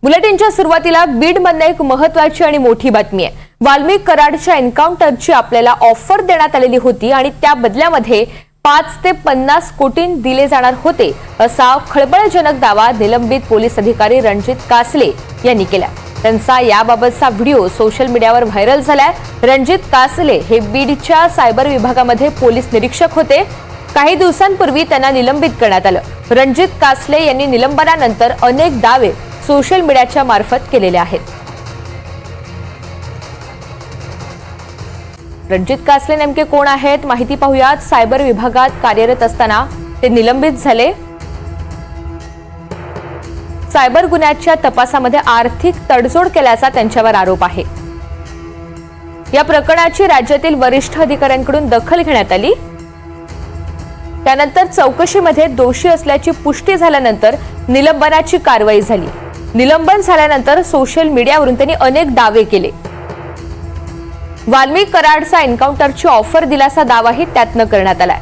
बुलेटिनच्या सुरुवातीला बीडमधून एक महत्त्वाची आणि मोठी बातमी आहे। वाल्मिक कराडच्या एन्काउंटरची आपल्याला ऑफर देण्यात आलेली होती आणि त्या बदल्यामध्ये 5 ते 50 कोटी दिले जाणार होते, असा खळबळजनक दावा निलंबित पोलीस अधिकारी रणजित कासले यांनी केला। त्यांचा याबाबतचा व्हिडिओ सोशल मीडियावर व्हायरल झालाय। रणजित कासले हे बीडच्या सायबर विभागामध्ये पोलीस निरीक्षक होते। काही दिवसांपूर्वी त्यांना निलंबित करण्यात आलं। रणजित कासले यांनी निलंबनानंतर अनेक दावे सोशल मीडियाच्या मार्फत केलेले आहेत। रणजित कासले नेमके कोण आहेत माहिती पाहूयात। सायबर विभागात कार्यरत असताना ते निलंबित झाले। सायबर गुन्ह्याच्या तपासामध्ये आर्थिक तडजोड केल्याचा त्यांच्यावर आरोप आहे। या प्रकरणाची राज्यातील वरिष्ठ अधिकाऱ्यांकडून दखल घेण्यात आली। त्यानंतर चौकशीमध्ये दोषी असल्याची पुष्टी झाल्यानंतर निलंबनाची कारवाई झाली। निलंबन झाल्यानंतर सोशल मीडियावरून त्यांनी अनेक दावे केले। वाल्मिक कराडचा एन्काउंटरची ऑफर दिल्याचा दावाही त्यातनं करण्यात आलाय।